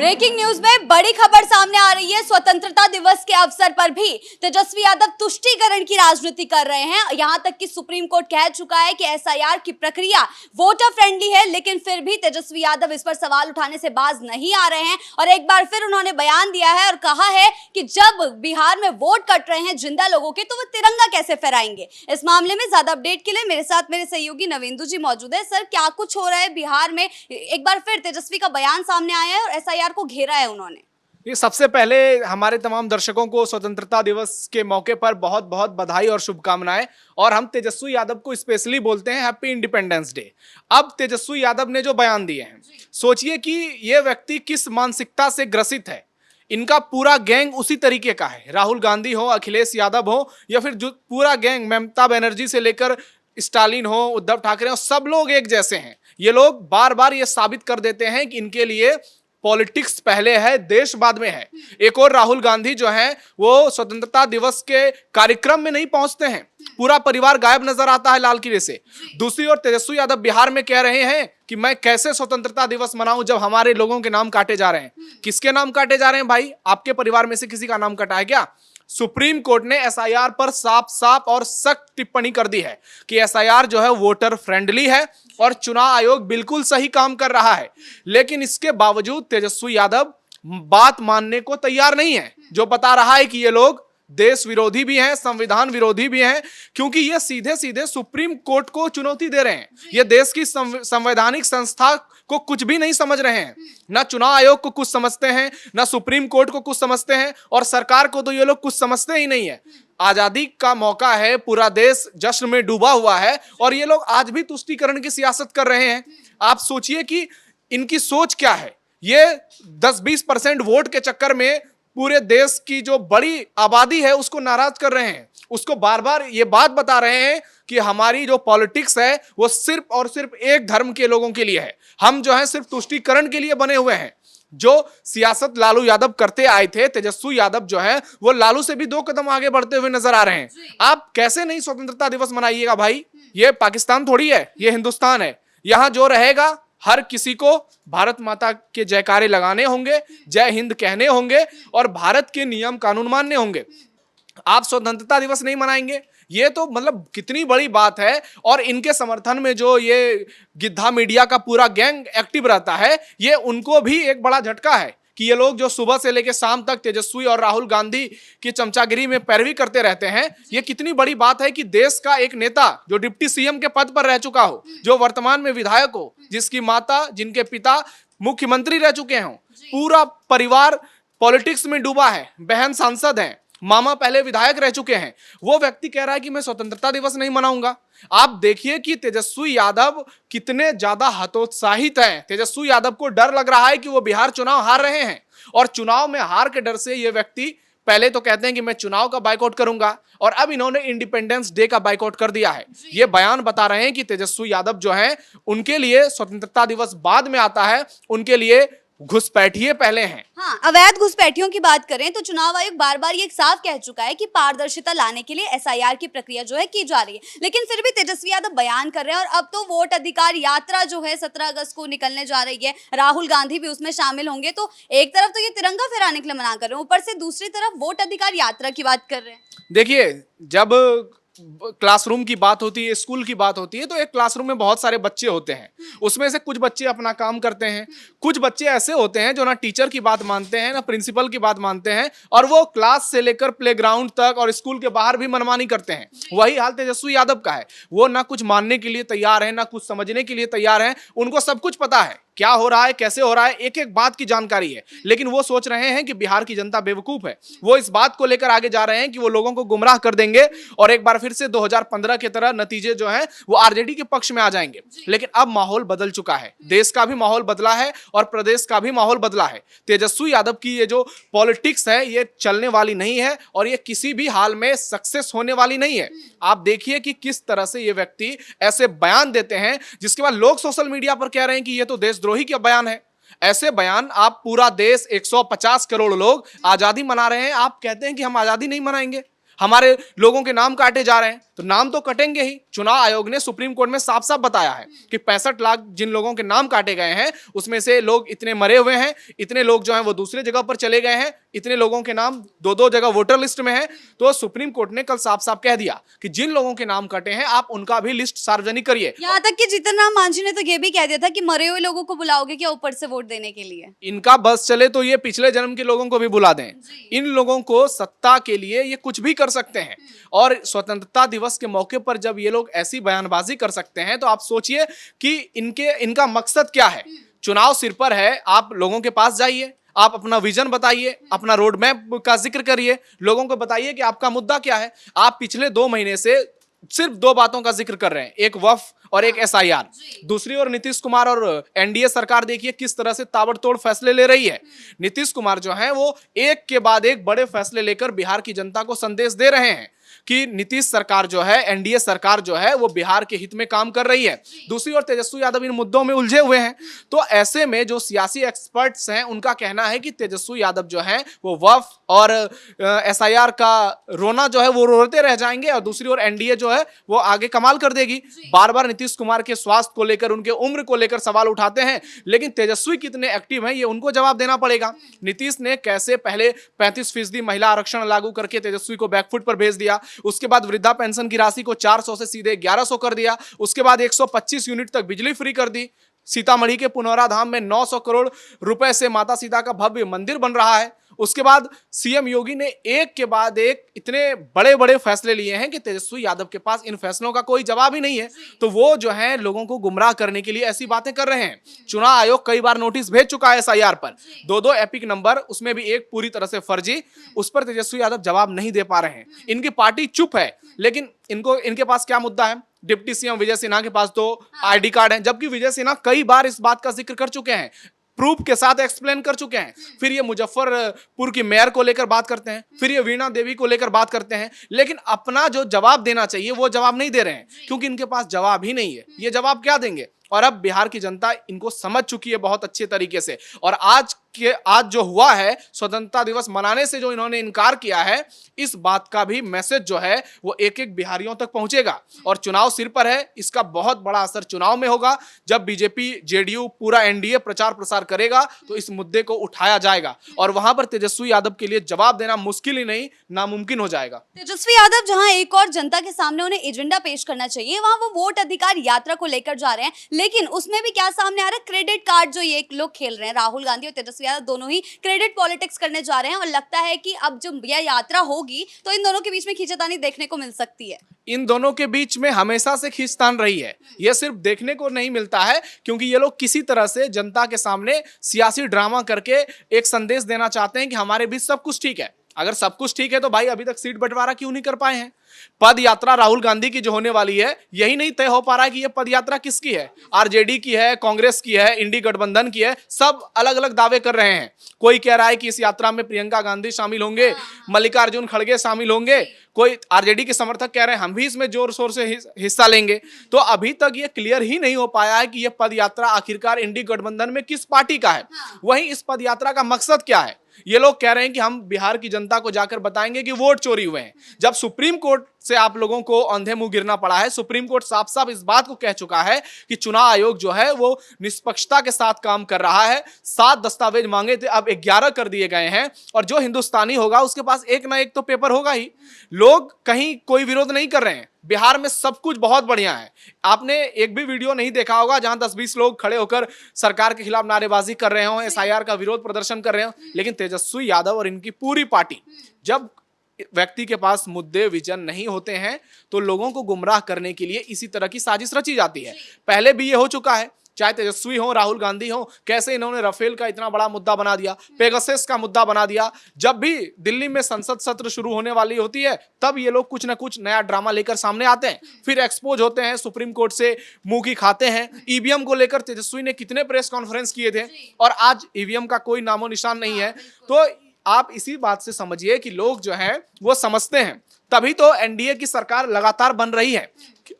Breaking news में बड़ी खबर सामने आ रही है। स्वतंत्रता दिवस के अवसर पर भी तेजस्वी यादव तुष्टीकरण की राजनीति कर रहे हैं। यहां तक कि सुप्रीम कोर्ट कह चुका है कि एसआईआर की प्रक्रिया वोटर फ्रेंडली है, लेकिन फिर भी तेजस्वी यादव इस पर सवाल उठाने से बाज नहीं आ रहे हैं और एक बार फिर उन्होंने बयान दिया है और कहा है कि जब बिहार में वोट कट रहे हैं जिंदा लोगों के, तो वो तिरंगा कैसे फहराएंगे। इस मामले में ज्यादा अपडेट के लिए मेरे साथ मेरे सहयोगी नवेंदु जी मौजूद है। सर, क्या कुछ हो रहा है बिहार में? एक बार फिर तेजस्वी का बयान सामने आया है और एसआईआर को घेरा है उन्होंने। ये सबसे पहले हमारे तमाम दर्शकों को स्वतंत्रता दिवस के मौके पर बहुत बहुत बधाई और शुभकामनाएं। और हम तेजस्वी यादव को स्पेशली बोलते हैं हैप्पी इंडिपेंडेंस डे। अब तेजस्वी यादव ने जो बयान दिए हैं, सोचिए कि ये व्यक्ति किस मानसिकता से ग्रसित है। इनका पूरा गैंग उसी तरीके का है। राहुल गांधी हो, अखिलेश यादव हो, या फिर जो पूरा गैंग ममता बनर्जी से लेकर स्टालिन हो, उद्धव ठाकरे हो, सब लोग एक जैसे हैं। ये लोग बार बार ये साबित कर देते हैं कि इनके लिए पॉलिटिक्स पहले है, देश बाद में है। एक और राहुल गांधी जो हैं वो स्वतंत्रता दिवस के कार्यक्रम में नहीं पहुंचते हैं, पूरा परिवार गायब नजर आता है लाल किले से। दूसरी ओर तेजस्वी यादव बिहार में कह रहे हैं कि मैं कैसे स्वतंत्रता दिवस मनाऊं जब हमारे लोगों के नाम काटे जा रहे हैं। किसके नाम काटे जा रहे हैं भाई? आपके परिवार में से किसी का नाम कटा है क्या? सुप्रीम कोर्ट ने एसआईआर पर साफ साफ और सख्त टिप्पणी कर दी है कि एसआईआर जो है वोटर फ्रेंडली है और चुनाव आयोग बिल्कुल सही काम कर रहा है। लेकिन इसके बावजूद तेजस्वी यादव बात मानने को तैयार नहीं है, जो बता रहा है कि ये लोग देश विरोधी भी हैं, संविधान विरोधी भी हैं, क्योंकि ये सीधे सीधे सुप्रीम कोर्ट को चुनौती दे रहे हैं। ये देश की संवैधानिक संस्था को कुछ भी नहीं समझ रहे हैं। ना चुनाव आयोग को कुछ समझते हैं, ना सुप्रीम कोर्ट को कुछ समझते हैं, और सरकार को तो ये लोग कुछ समझते ही नहीं है। आजादी का मौका है, पूरा देश जश्न में डूबा हुआ है, और ये लोग आज भी तुष्टीकरण की सियासत कर रहे हैं। आप सोचिए कि इनकी सोच क्या है। ये 10-20% वोट के चक्कर में पूरे देश की जो बड़ी आबादी है उसको नाराज कर रहे हैं। उसको बार बार ये बात बता रहे हैं कि हमारी जो पॉलिटिक्स है वो सिर्फ और सिर्फ एक धर्म के लोगों के लिए है। हम जो है सिर्फ तुष्टीकरण के लिए बने हुए हैं। जो सियासत लालू यादव करते आए थे, तेजस्वी यादव जो है वो लालू से भी 2 कदम आगे बढ़ते हुए नजर आ रहे हैं। आप कैसे नहीं स्वतंत्रता दिवस मनाइएगा भाई? ये पाकिस्तान थोड़ी है, ये हिंदुस्तान है। यहां जो रहेगा हर किसी को भारत माता के जयकारे लगाने होंगे, जय हिंद कहने होंगे, और भारत के नियम कानून मानने होंगे। आप स्वतंत्रता दिवस नहीं मनाएंगे? ये तो मतलब कितनी बड़ी बात है। और इनके समर्थन में जो ये गिद्धा मीडिया का पूरा गैंग एक्टिव रहता है, ये उनको भी एक बड़ा झटका है कि ये लोग जो सुबह से लेकर शाम तक तेजस्वी और राहुल गांधी की चमचागिरी में पैरवी करते रहते हैं। ये कितनी बड़ी बात है कि देश का एक नेता जो डिप्टी सीएम के पद पर रह चुका हो, जो वर्तमान में विधायक हो, जिसकी माता, जिनके पिता मुख्यमंत्री रह चुके हों, पूरा परिवार पॉलिटिक्स में डूबा है, बहन सांसद हैं, मामा पहले विधायक रह चुके हैं, वो व्यक्ति कह रहा है कि मैं स्वतंत्रता दिवस नहीं मनाऊंगा। आप देखिए कि तेजस्वी यादव कितने ज्यादा हतोत्साहित हैं। तेजस्वी यादव को डर लग रहा है कि वो बिहार चुनाव हार रहे हैं, और चुनाव में हार के डर से ये व्यक्ति पहले तो कहते हैं कि मैं चुनाव का बाइकआउट करूंगा, और अब इन्होंने इंडिपेंडेंस डे का बाइकआउट कर दिया है। ये बयान बता रहे हैं कि तेजस्वी यादव जो है उनके लिए स्वतंत्रता दिवस बाद में आता है, उनके लिए घुसपैठिए पहले हैं। हाँ, अवैध घुसपैठियों की बात करें तो चुनाव आयोग बार बार ये साफ कह चुका है कि पारदर्शिता लाने के लिए एसआईआर की प्रक्रिया जो है की जा रही है, लेकिन फिर भी तेजस्वी यादव बयान कर रहे हैं। और अब तो वोट अधिकार यात्रा जो है 17 अगस्त को निकलने जा रही है, राहुल गांधी भी उसमें शामिल होंगे। तो एक तरफ तो ये तिरंगा फहराने के लिए मना कर रहे हैं, ऊपर से दूसरी तरफ वोट अधिकार यात्रा की बात कर रहे हैं। देखिए, जब क्लासरूम की बात होती है, स्कूल की बात होती है, तो एक क्लासरूम में बहुत सारे बच्चे होते हैं। उसमें से कुछ बच्चे अपना काम करते हैं, कुछ बच्चे ऐसे होते हैं जो ना टीचर की बात मानते हैं, ना प्रिंसिपल की बात मानते हैं, और वो क्लास से लेकर प्लेग्राउंड तक और स्कूल के बाहर भी मनमानी करते हैं। वही हाल तेजस्वी यादव का है। वो ना कुछ मानने के लिए तैयार है, ना कुछ समझने के लिए तैयार है। उनको सब कुछ पता है, क्या हो रहा है, कैसे हो रहा है, एक एक बात की जानकारी है, लेकिन वो सोच रहे हैं कि बिहार की जनता बेवकूफ है। वो इस बात को लेकर आगे जा रहे हैं कि वो लोगों को गुमराह कर देंगे, और एक बार फिर से 2015 की तरह नतीजे जो हैं वो आरजेडी के पक्ष में आ जाएंगे। लेकिन अब माहौल बदल चुका है, देश का भी माहौल बदला है और प्रदेश का भी माहौल बदला है। तेजस्वी यादव की ये जो पॉलिटिक्स है ये चलने वाली नहीं है, और ये किसी भी हाल में सक्सेस होने वाली नहीं है। आप देखिए कि किस तरह से ये व्यक्ति ऐसे बयान देते हैं, जिसके बाद लोग सोशल मीडिया पर कह रहे हैं कि ये तो देशद्रोही का बयान है। ऐसे बयान, आप पूरा देश 150 करोड़ लोग आजादी मना रहे हैं, आप कहते हैं कि हम आजादी नहीं मनाएंगे। हमारे लोगों के नाम काटे जा रहे हैं, तो नाम तो कटेंगे ही। चुनाव आयोग ने सुप्रीम कोर्ट में साफ साफ बताया है कि 65 लाख जिन लोगों के नाम काटे गए हैं उसमें से लोग इतने मरे हुए हैं, इतने लोग जो हैं वो दूसरे जगह पर चले गए हैं, इतने लोगों के नाम दो दो जगह वोटर लिस्ट में है। तो सुप्रीम कोर्ट ने कल साफ साफ कह दिया कि जिन लोगों के नाम कटे हैं आप उनका भी लिस्ट सार्वजनिक करिए। यहाँ तक कि जीतन राम मांझी ने तो ये भी कह दिया था कि मरे हुए लोगों को बुलाओगे क्या ऊपर से वोट देने के लिए? इनका बस चले तो ये पिछले जन्म के लोगों को भी बुला दें। इन लोगों को सत्ता के लिए ये कुछ भी कर सकते हैं, और स्वतंत्रता दिवस के मौके पर जब ये लोग ऐसी बयानबाजी कर सकते हैं तो आप सोचिए कि इनका मकसद क्या है। चुनाव सिर पर है, आप लोगों के पास जाइए, आप अपना विजन बताइए, अपना रोड मैप का जिक्र करिए, लोगों को बताइए कि आपका मुद्दा क्या है। आप पिछले 2 महीने से सिर्फ 2 बातों का जिक्र कर रहे हैं, एक वक्फ और एक एसआईआर। दूसरी ओर नीतीश कुमार और एनडीए सरकार देखिए किस तरह से ताबड़तोड़ फैसले ले रही है। नीतीश कुमार जो है वो एक के बाद एक बड़े फैसले लेकर बिहार की जनता को संदेश दे रहे हैं कि नीतीश सरकार जो है, एनडीए सरकार जो है वो बिहार के हित में काम कर रही है। दूसरी ओर तेजस्वी यादव इन मुद्दों में उलझे हुए हैं। तो ऐसे में जो सियासी एक्सपर्ट्स हैं उनका कहना है कि तेजस्वी यादव जो है वो वक्फ और एसआईआर का रोना जो है वो रोते रह जाएंगे, और दूसरी ओर एनडीए जो है वो आगे कमाल कर देगी। बार बार नीतीश कुमार के स्वास्थ्य को लेकर, उनके उम्र को लेकर सवाल उठाते हैं, लेकिन तेजस्वी कितने एक्टिव हैं ये उनको जवाब देना पड़ेगा। नीतीश ने कैसे पहले 35% महिला आरक्षण लागू करके तेजस्वी को बैकफुट पर भेज दिया, उसके बाद वृद्धा पेंशन की राशि को 400 से सीधे 1100 कर दिया, उसके बाद 125 यूनिट तक बिजली फ्री कर दी। सीतामढ़ी के पुनौरा धाम में 900 करोड़ रुपए से माता सीता का भव्य मंदिर बन रहा है। उसके बाद सीएम योगी ने एक के बाद एक इतने बड़े बड़े फैसले लिए हैं कि तेजस्वी यादव के पास इन फैसलों का कोई जवाब ही नहीं है। तो वो जो है लोगों को गुमराह करने के लिए ऐसी बातें कर रहे हैं। चुनाव आयोग कई बार नोटिस भेज चुका है एसआईआर पर, 2 एपिक नंबर, उसमें भी एक पूरी तरह से फर्जी। उस पर तेजस्वी यादव जवाब नहीं दे पा रहे हैं। इनकी पार्टी चुप है, लेकिन इनके पास क्या मुद्दा है? डिप्टी सीएम विजय सिन्हा के पास तो आईडी कार्ड है, जबकि विजय सिन्हा कई बार इस बात का जिक्र कर चुके हैं, प्रूफ के साथ एक्सप्लेन कर चुके हैं। फिर ये मुजफ्फरपुर की मेयर को लेकर बात करते हैं, फिर ये वीणा देवी को लेकर बात करते हैं, लेकिन अपना जो जवाब देना चाहिए वो जवाब नहीं दे रहे हैं, क्योंकि इनके पास जवाब ही नहीं है। ये जवाब क्या देंगे? और अब बिहार की जनता इनको समझ चुकी है बहुत अच्छे तरीके से। और आज जो हुआ है, स्वतंत्रता दिवस मनाने से जो इन्होंने इनकार किया है, इस बात का भी मैसेज जो है वो एक एक बिहारियों तक पहुंचेगा। और चुनाव सिर पर है, इसका बहुत बड़ा असर चुनाव में होगा। जब बीजेपी, जेडीयू, पूरा एनडीए प्रचार प्रसार करेगा तो इस मुद्दे को उठाया जाएगा, और वहां पर तेजस्वी यादव के लिए जवाब देना मुश्किल ही नहीं, नामुमकिन हो जाएगा। तेजस्वी यादव जहां एक और जनता के सामने उन्हें एजेंडा पेश करना चाहिए, वहां वो वोट अधिकार यात्रा को लेकर जा रहे हैं। लेकिन उसमें भी क्या सामने आ रहा है? क्रेडिट कार्ड जो ये लोग खेल रहे हैं, राहुल गांधी और तेजस्वी यादव दोनों ही क्रेडिट पॉलिटिक्स करने जा रहे हैं। और लगता है कि अब जब यह यात्रा होगी तो इन दोनों के बीच में खींचातानी देखने को मिल सकती है। इन दोनों के बीच में हमेशा से खींचतान रही है, यह सिर्फ देखने को नहीं मिलता है, क्योंकि ये लोग किसी तरह से जनता के सामने सियासी ड्रामा करके एक संदेश देना चाहते हैं कि हमारे बीच सब कुछ ठीक है। अगर सब कुछ ठीक है तो भाई अभी तक सीट बंटवारा क्यों नहीं कर पाए हैं? पद यात्रा राहुल गांधी की जो होने वाली है, यही नहीं तय हो पा रहा है कि ये पद यात्रा किसकी है। आरजेडी की है, कांग्रेस की है, इंडी गठबंधन की है, सब अलग अलग दावे कर रहे हैं। कोई कह रहा है कि इस यात्रा में प्रियंका गांधी शामिल होंगे, मल्लिकार्जुन खड़गे शामिल होंगे, कोई आरजेडी के समर्थक कह रहे हैं हम भी इसमें जोर शोर से हिस्सा लेंगे। तो अभी तक ये क्लियर ही नहीं हो पाया है कि यह पद यात्रा आखिरकार इंडी गठबंधन में किस पार्टी का है। वहीं इस पद यात्रा का मकसद क्या है? ये लोग कह रहे हैं कि हम बिहार की जनता को जाकर बताएंगे कि वोट चोरी हुए हैं। जब सुप्रीम कोर्ट से आप लोगों को अंधे मुंह गिरना पड़ा है, सुप्रीम कोर्ट साफ साफ इस बात को कह चुका है कि चुनाव आयोग जो है वो निष्पक्षता के साथ काम कर रहा है। 7 दस्तावेज मांगे थे, अब 11 कर दिए गए हैं, और जो हिंदुस्तानी होगा उसके पास एक ना एक तो पेपर होगा ही। लोग कहीं कोई विरोध नहीं कर रहे हैं, बिहार में सब कुछ बहुत बढ़िया है। आपने एक भी वीडियो नहीं देखा होगा जहां 10-20 लोग खड़े होकर सरकार के खिलाफ नारेबाजी कर रहे हो, एसआईआर का विरोध प्रदर्शन कर रहे हो। लेकिन तेजस्वी यादव और इनकी पूरी पार्टी, जब व्यक्ति के पास मुद्दे, विजन नहीं होते हैं तो लोगों को गुमराह करने के लिए इसी तरह की साजिश रची जाती है। पहले भी ये हो चुका है, चाहे तेजस्वी हो, राहुल गांधी हो, कैसे इन्होंने राफेल का इतना बड़ा मुद्दा बना दिया, पेगासस का मुद्दा बना दिया। जब भी दिल्ली में संसद सत्र शुरू होने वाली होती है तब ये लोग कुछ ना कुछ नया ड्रामा लेकर सामने आते हैं, फिर एक्सपोज होते हैं, सुप्रीम कोर्ट से मुंह की खाते हैं। ईवीएम को लेकर तेजस्वी ने कितने प्रेस कॉन्फ्रेंस किए थे, और आज ईवीएम का कोई नामो निशान नहीं है। तो आप इसी बात से समझिए कि लोग जो हैं वो समझते हैं, तभी तो एनडीए की सरकार लगातार बन रही है।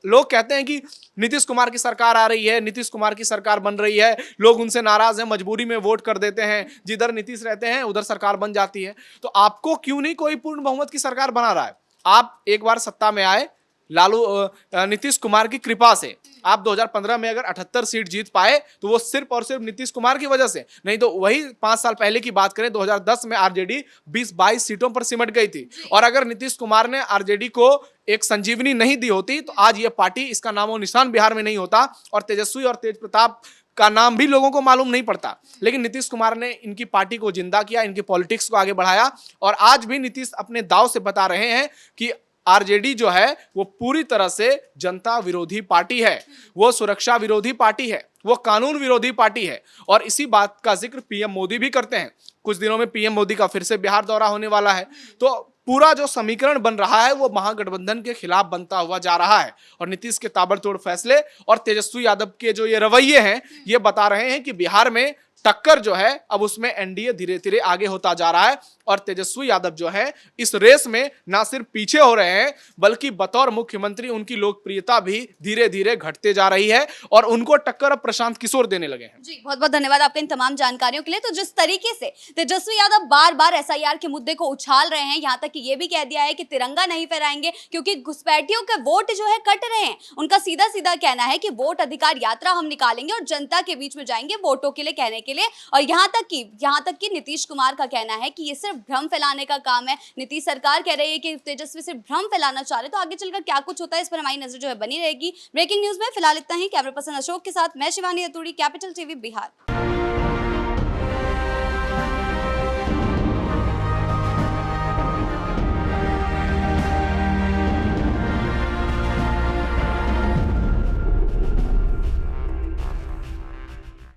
लोग कहते हैं कि नीतीश कुमार की सरकार आ रही है, नीतीश कुमार की सरकार बन रही है, लोग उनसे नाराज हैं, मजबूरी में वोट कर देते हैं, जिधर नीतीश रहते हैं उधर सरकार बन जाती है। तो आपको क्यों नहीं कोई पूर्ण बहुमत की सरकार बना रहा है? आप एक बार सत्ता में आए नीतीश कुमार की कृपा से। आप 2015 में अगर 78 सीट जीत पाए तो वो सिर्फ और सिर्फ नीतीश कुमार की वजह से, नहीं तो वही 5 साल पहले की बात करें 2010 में आरजेडी 20-22 सीटों पर सिमट गई थी। और अगर नीतीश कुमार ने आरजेडी को एक संजीवनी नहीं दी होती तो आज ये पार्टी, इसका नामो निशान बिहार में नहीं होता और तेजस्वी और तेज प्रताप का नाम भी लोगों को मालूम नहीं पड़ता। लेकिन नीतीश कुमार ने इनकी पार्टी को जिंदा किया, इनकी पॉलिटिक्स को आगे बढ़ाया और आज भी नीतीश अपने दाव से बता रहे हैं कि आरजेडी जो है वो पूरी तरह से जनता विरोधी पार्टी है, वो सुरक्षा विरोधी पार्टी है, वो कानून विरोधी पार्टी है। और इसी बात का जिक्र पीएम मोदी भी करते हैं। कुछ दिनों में पीएम मोदी का फिर से बिहार दौरा होने वाला है। तो पूरा जो समीकरण बन रहा है वो महागठबंधन के खिलाफ बनता हुआ जा रहा है और नीतीश के ताबड़तोड़ फैसले और तेजस्वी यादव के जो ये रवैये हैं ये बता रहे हैं कि बिहार में टक्कर जो है अब उसमें एनडीए धीरे धीरे आगे होता जा रहा है और तेजस्वी यादव जो है इस रेस में ना सिर्फ पीछे हो रहे हैं बल्कि बतौर मुख्यमंत्री उनकी लोकप्रियता भी धीरे धीरे घटते जा रही है और उनको टक्कर अब प्रशांत किशोर देने लगे हैं। जी, बहुत बहुत धन्यवाद आपके इन तमाम जानकारियों के लिए। तो जिस तरीके से तेजस्वी यादव बार बार एसआईआर के मुद्दे को उछाल रहे हैं, यहाँ तक कि ये भी कह दिया है कि तिरंगा नहीं फहराएंगे क्योंकि घुसपैठियों के वोट जो है कट रहे हैं। उनका सीधा सीधा कहना है कि वोट अधिकार यात्रा हम निकालेंगे और जनता के बीच में जाएंगे वोटों के लिए कहने के लिए। और यहाँ तक कि नीतीश कुमार का कहना है कि ये सिर्फ भ्रम फैलाने का काम है। नीतीश सरकार कह रही है कि तेजस्वी सिर्फ भ्रम फैलाना चाह रहे। तो आगे चलकर क्या कुछ होता है इस पर हमारी नजर जो है बनी रहेगी। ब्रेकिंग न्यूज में फिलहाल इतना ही। कैमरा पर्सन अशोक के साथ मैं शिवानी अतुड़ी, कैपिटल टीवी बिहार।